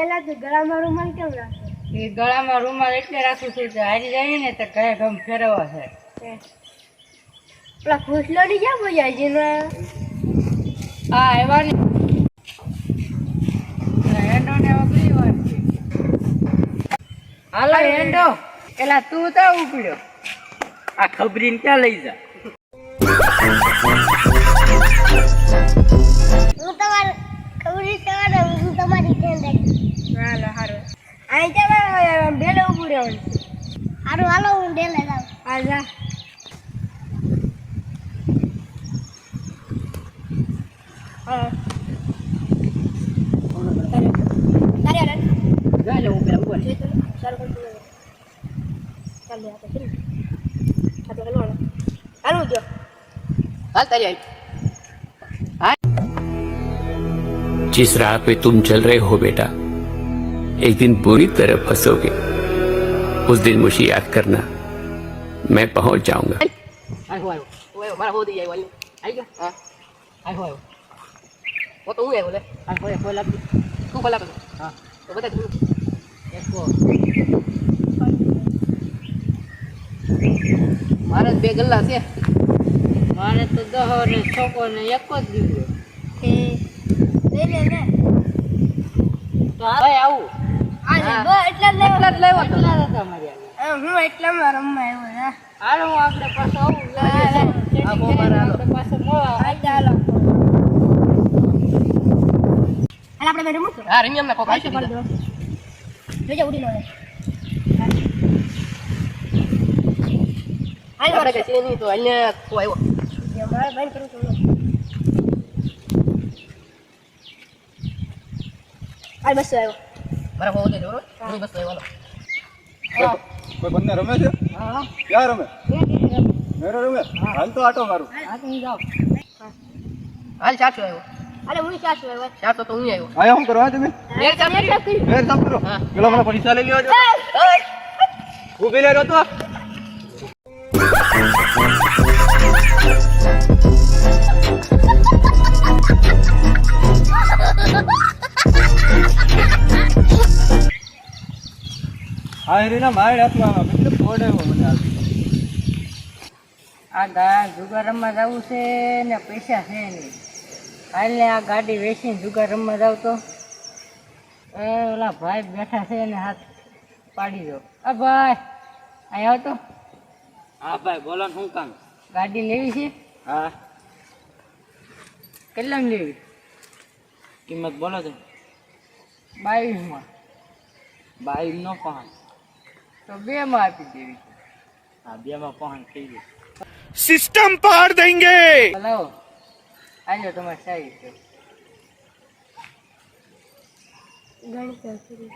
એલા તો ગળામાં રૂમાલ કેમ રાખો? એ ગળામાં રૂમાલ એટલે રાખું છું કે હારી જાય ને તો ઘરે ગમ ફેરવા છે. પેલા ખોસલોની ક્યાં બોલ્યા છે ને? હા એવા ને હેન્ડો ને વગડી વાત છે. હાલો હેન્ડો એલા તું તો ઉપડ્યો આ ખબરીને ક્યાં લઈ જા. હું તમારે ખબર છે હું તમારી ધ્યાન રાખીશ. હાલો હારું અહીં ચાલો ડેલે ઉભું રહેવાનું છે. હારું હાલો હું ડેલે જાઉં. હા જા. હા ચાલો હું પેલા ઉભો રહે. ચાલો ચાલો આપણે કરી આપણે હલવાનું હાલું જો હાલ તારી जिस राह पे तुम चल रहे हो बेटा एक दिन बुरी तरह फंसोगे उस दिन मुझे याद करना मैं पहुंच जाऊंगा. આવ્યો આવ્યો મારા હોદી આવ્યો આવી ગયો. હા આવ્યો આવ્યો ઓ તો હું આવ્યો લે આ કોઈ કોઈ લાગ તું કોઈ લાગ. હા તો બતા તું એકો મારે બે ગલ્લા છે. મારે તો દહો ને છોકો ને એક જ દીધો. લે લે લે તો ભાઈ આવું આ લે એટલા જ એટલા જ લેવો તો હતા મારી હું એટલામાં રમવા આવ્યો હા. હાલો હું આપણે પાછો આવું આ બોમારા આપણે પાછો મળવા. હા ચાલો હાલ આપણે બે રમવું છે. હા રમી અમને કોક આવશે કરી દો જોજે ઉડી નો લે હાલ આપણે કે છે નહીં તો અહીંયા કો આવ્યો મારે બંધ કરું છું હાલ બસ આવ્યો મારા બહુ દે બરોબર હું બસ આવ્યો. કોઈ બંને રમે છે? હા ક્યાં રમે? મેરો રમે? હાલ તો આટો મારું. હા તો હું જાઉં. હાલ 400 આવ્યો. હાલે હું ચાશું આવ્યો 400 તો હું આવ્યો. આયા શું કરવા તમે? મેર ચાપ કરી. ફેર સાફ કરો. હા. પેલા મને પૈસા લઈ લેવા જો. ઊભી રહેજો તો. હા હેરીના મારે હાથમાં કેટલો ફોડ આવ્યો મને આ. આ ગા જુગાર રમવા જવું છે ને પૈસા છે નહીં. હાલ ને આ ગાડી વેચીને જુગાર રમવા જાવ તો એ ઓલા ભાઈ બેઠા છે ને હાથ પાડી દો. આ ભાઈ અહીં આવતો. હા ભાઈ બોલો ને શું કામ? ગાડી લેવી છે. હા કેટલામાં લેવી? કિંમત બોલો તો. 22માં. 22 નો 5. તો 2માં આપી દેવી. હા 2 માં 5 થઈ ગયું. सिस्टम पार देंगे. લાવો આજો તમારે સારી છે. ગણિત કરી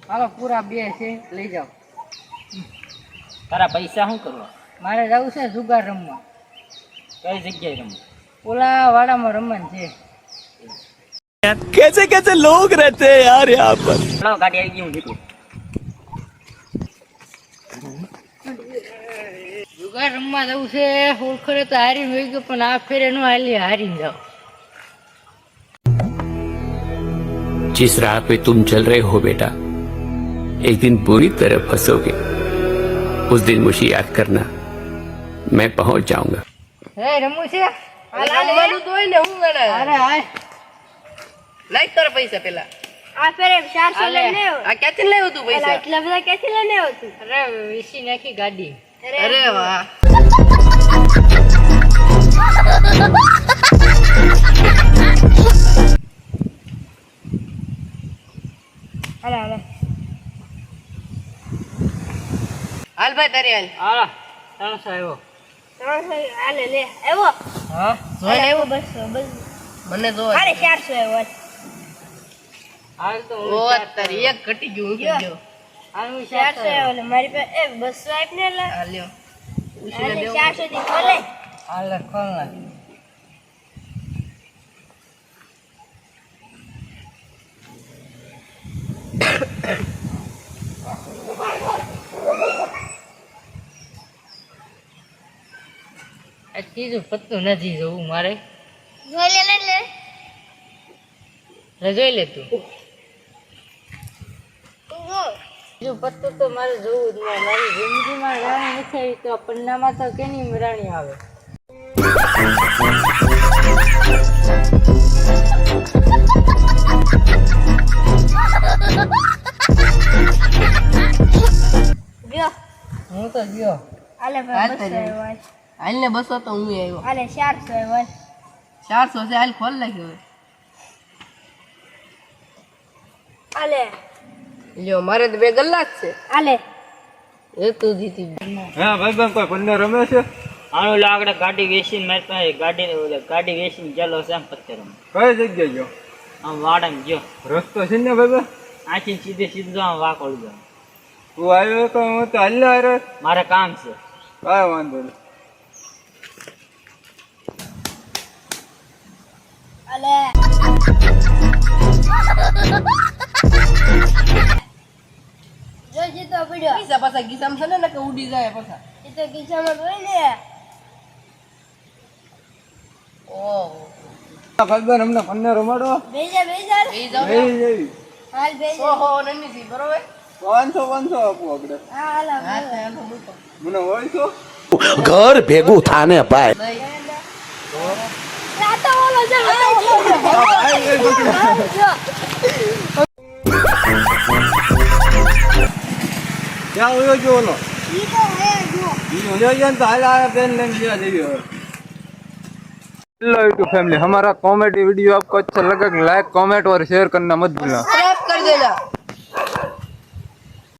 હાલો પૂરા 2 છે લઈ જાઓ. તારા પૈસા શું કરવા? મારે જવું છે જુગાર રમવા. કઈ જગ્યાએ રમવું? ઓલા વાડામાં રમવાનું છે. कैसे कैसे लोग रहते हैं यार यहाँ पर. ચાલો ગાડી આવી ગઈ હું નીકળું. જુગાર રમવા જવું છે. ઓળખરે તો હારી હોય ગયો પણ આ ફેરે નો હાલી હારીને જાઓ. जिस राह पे तुम चल रहे हो बेटा एक दिन बुरी तरह फंसोगे उस दिन मुझे याद करना मैं पहुंच जाऊंगा. હે રમવું છે. રમવાનું તો હોય ને હું ગણે. અરે હાય લાઈક તારા પૈસા પેલા. આ ફેરે 400 લઈને આવ્યો. આ ક્યાંથી લેવું તું પૈસા? એટલા બધા ક્યાંથી લઈને આવ્યો તું? અરે વેચી નાખી ગાડી. અરે વાહ. હાલે હાલે હાલ ભાઈ તારી હાલ. હા 300 આવ્યો. 300 હાલે લે આવ્યો. હા હાલે આવ્યો 200 બસ મને જો મારે 400 આવ્યો. હાલ તો ઓ તારી એક ઘટી ગયું હું ગયો. હાલ હું 400 આવ્યો એટલે મારી પાસે 200 આપ ને લે. હાલ લ્યો. હાલે 400 થી ખોલે. હાલ ખોલ ના. આ ત્રીજું પત્તું નથી જોવું મારે. જોઈ લે લે જોઈ લે તું. જો ત્રીજું પત્તું તો મારે જોવું જ નહીં. મારી જિંદગીમાં રાણી નથી આવી તો પન્નામાં તો કેની રાણી આવે. ગયો હું તો ગયો. આલે ભાઈ 200 આવ્યો હાલ ને 200 તો હું આવ્યો. આલે 400 આવ્યો 400 છે. હાલ ખોલ નાખ્યો. આલે લ્યો મારે તો 2 ગલ્લા જ છે. આલે એ તું જીતી. હા ભાઈ બંધ કોઈ પન્ને રમે છે આનો લાકડા ગાડી વેચીને મારી પાસે ગાડી વેચીને ચાલો છે આમ પત્તે રમે. કઈ જગ્યાએ ગયો આમ વાડામાં ગયો રસ્તો છે ને ભાઈ બંધ આથી સીધે આમ વાકોળ ગયો. તું આવ્યો તો હું તો હાલ્યા રે મારે કામ છે. કાંઈ વાંધો નહીં આલે જો જીતો પડ્યો પૈસા પાછા ગીસામાં છે ને કે ઉડી જાય પાછા. એ તો ખિસ્સામાં હોય ને ઓહો. ભાઈ બંધ અમને પન્ને રમાડો બેજા એ જાવ. જઈ જઈ હાલ બેજા ઓહો નની થી બરોબર. 500 આપવું આપણે હા હાલ હા તો એનો બુકો. મને હોય તો ઘર ભેગું થાને ભાઈ રાતો ઓલો છે ક્યાં હોય જો ઓલો ઈ તો હે જો ઈ हो जाए तो हाल आया पेन लेने दिया जाइए हेलो यूट्यूब फैमिली हमारा कॉमेडी वीडियो आपको अच्छा लगा लाइक कमेंट और शेयर करना मत भूलना. સબસ્ક્રાઇબ કરી દેना.